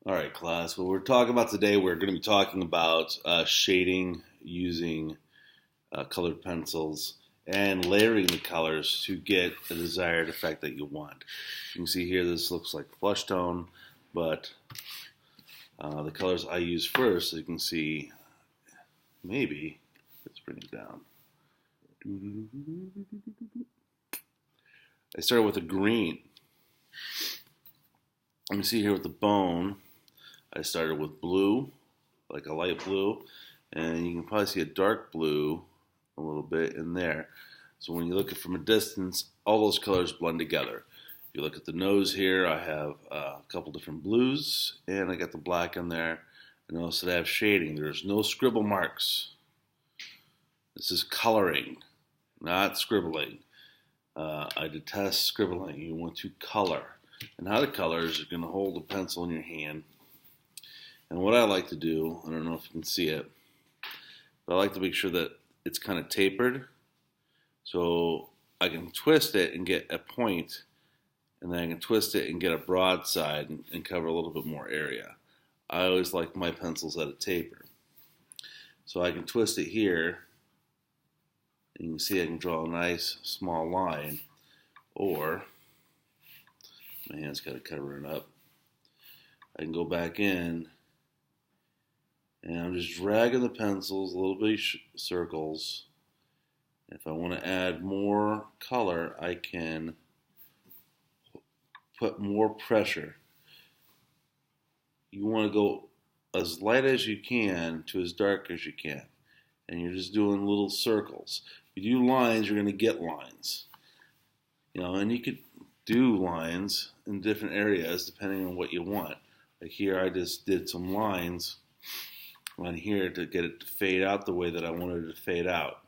All right, class. What we're talking about today, we're going to be talking about shading using colored pencils and layering the colors to get the desired effect that you want. You can see here this looks like flush tone, but the colors I use first, you can see, maybe, let's bring it down. I started with a green. You can see here with the bone, I started with blue, like a light blue, and you can probably see a dark blue a little bit in there. So when you look at it from a distance, all those colors blend together. If you look at the nose here, I have a couple different blues, and I got the black in there. And notice that I have shading. There's no scribble marks. This is coloring, not scribbling. I detest scribbling. You want to color. And how to color is you're going to hold a pencil in your hand. And what I like to do, I don't know if you can see it, but I like to make sure that it's kind of tapered. So I can twist it and get a point, and then I can twist it and get a broad side and cover a little bit more area. I always like my pencils at a taper. So I can twist it here, and you can see I can draw a nice small line, or my hand's got to cover it up. I can go back in, and I'm just dragging the pencils, little bitty circles. If I want to add more color, I can put more pressure. You want to go as light as you can to as dark as you can. And you're just doing little circles. If you do lines, you're going to get lines. And you could do lines in different areas depending on what you want. Like here, I just did some lines on here to get it to fade out the way that I wanted it to fade out.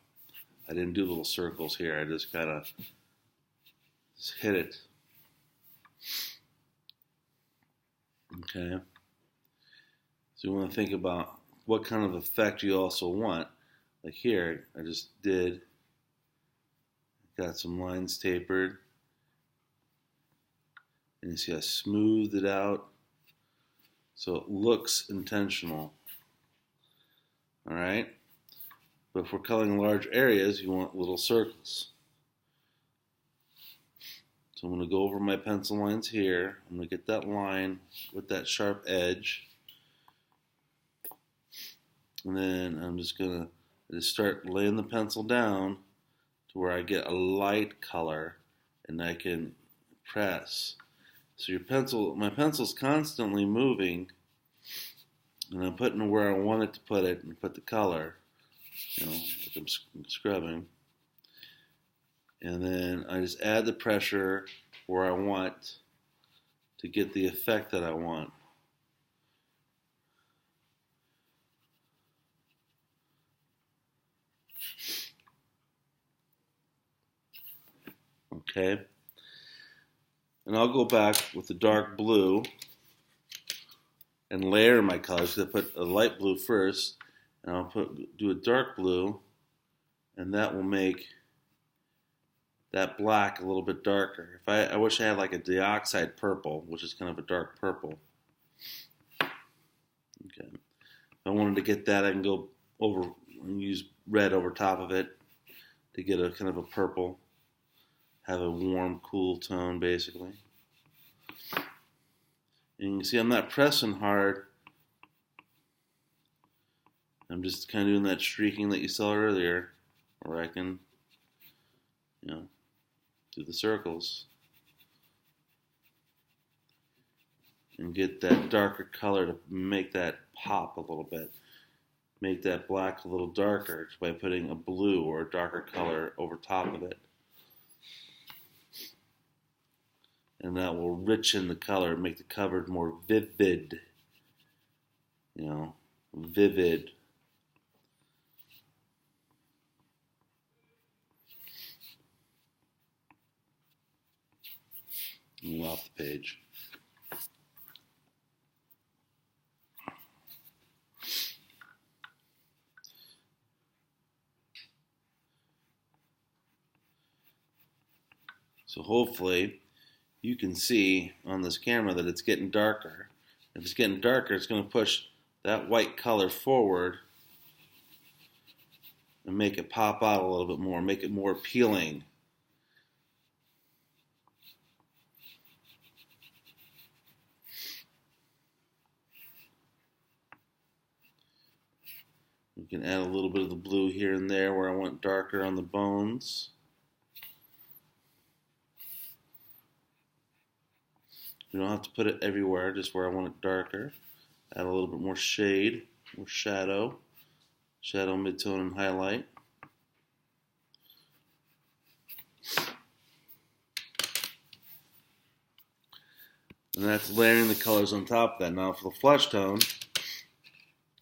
I didn't do little circles here. I just kind of hit it. Okay. So you want to think about what kind of effect you also want. Like here, I just got some lines tapered. And you see I smoothed it out so it looks intentional. All right? But if we're coloring large areas, you want little circles. So I'm going to go over my pencil lines here. I'm going to get that line with that sharp edge. And then I'm just going to start laying the pencil down to where I get a light color and I can press. So my pencil's constantly moving, and I'm putting it where I want it to put it and put the color, like I'm scrubbing. And then I just add the pressure where I want to get the effect that I want. Okay? And I'll go back with the dark blue and layer my colors. So I put a light blue first, and I'll do a dark blue, and that will make that black a little bit darker. I wish I had like a dioxide purple, which is kind of a dark purple. Okay. If I wanted to get that, I can go over and use red over top of it to get a kind of a purple. Have a warm, cool tone, basically. And you can see I'm not pressing hard. I'm just kind of doing that streaking that you saw earlier, where I can, do the circles and get that darker color to make that pop a little bit. Make that black a little darker by putting a blue or a darker color over top of it. And that will richen the color, make the cover more vivid. Vivid. Move off the page. So hopefully you can see on this camera that it's getting darker. If it's getting darker, it's going to push that white color forward and make it pop out a little bit more, make it more appealing. You can add a little bit of the blue here and there where I want darker on the bones. You don't have to put it everywhere, just where I want it darker. Add a little bit more shade, more shadow, midtone, and highlight. And that's layering the colors on top of that. Now for the flesh tone,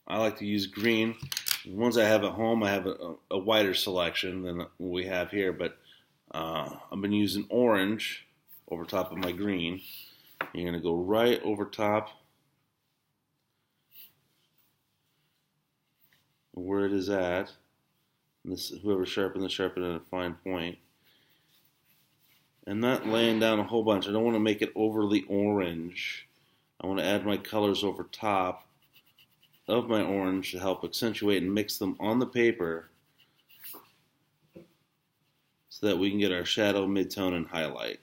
I like to use green. The ones I have at home, I have a wider selection than what we have here, but I've been using orange over top of my green. You're going to go right over top where it is at. This, whoever sharpened it at a fine point. I'm not laying down a whole bunch. I don't want to make it overly orange. I want to add my colors over top of my orange to help accentuate and mix them on the paper so that we can get our shadow, midtone, and highlight.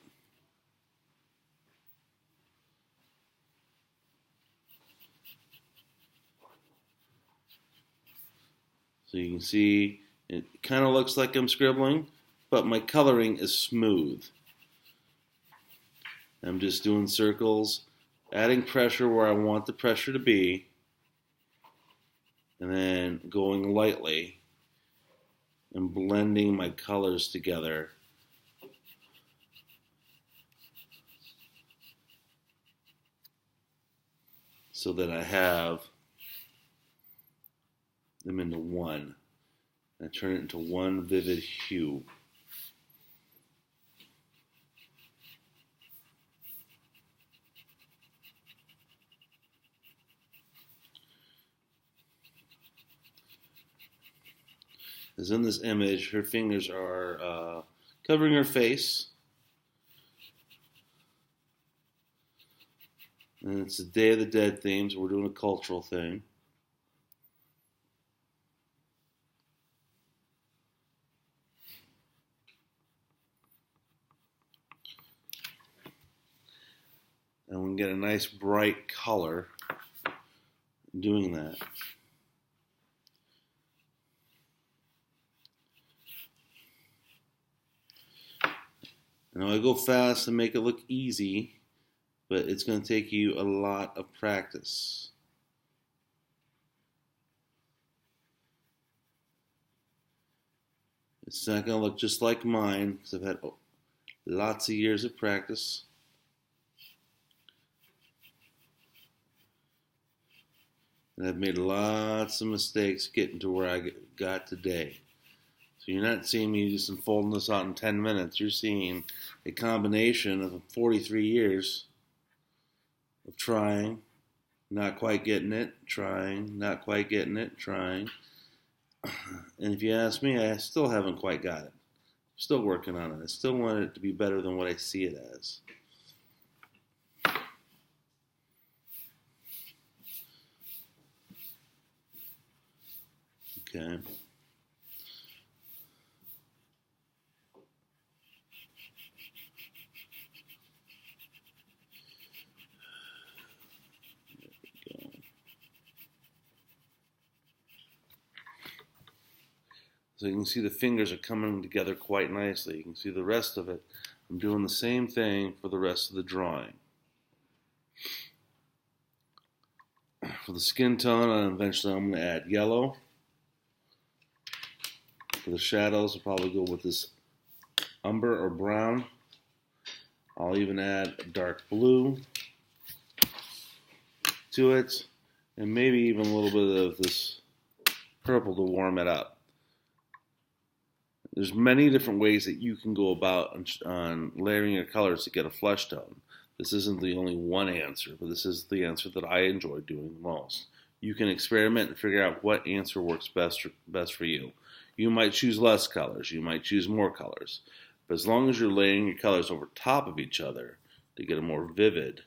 So you can see it kind of looks like I'm scribbling, but my coloring is smooth. I'm just doing circles, adding pressure where I want the pressure to be, and then going lightly and blending my colors together so that I have them into one. I turn it into one vivid hue. As in this image, her fingers are covering her face. And it's the Day of the Dead theme, so we're doing a cultural thing. And we can get a nice bright color doing that. Now I go fast and make it look easy, but it's going to take you a lot of practice. It's not going to look just like mine because I've had lots of years of practice. And I've made lots of mistakes getting to where I got today. So you're not seeing me just unfolding this out in 10 minutes. You're seeing a combination of 43 years of trying, not quite getting it, trying, not quite getting it, trying. And if you ask me, I still haven't quite got it. I'm still working on it. I still want it to be better than what I see it as. Okay. So you can see the fingers are coming together quite nicely. You can see the rest of it. I'm doing the same thing for the rest of the drawing. For the skin tone, eventually I'm going to add yellow. For the shadows, I'll probably go with this umber or brown. I'll even add a dark blue to it, and maybe even a little bit of this purple to warm it up. There's many different ways that you can go about on layering your colors to get a flesh tone. This isn't the only one answer, but this is the answer that I enjoy doing the most. You can experiment and figure out what answer works best for you. You might choose less colors. You might choose more colors. But as long as you're layering your colors over top of each other to get a more vivid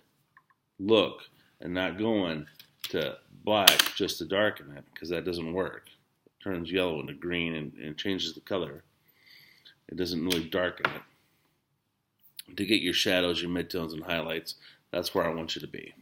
look, and not going to black just to darken it, because that doesn't work. It turns yellow into green and changes the color. It doesn't really darken it. To get your shadows, your midtones, and highlights, that's where I want you to be.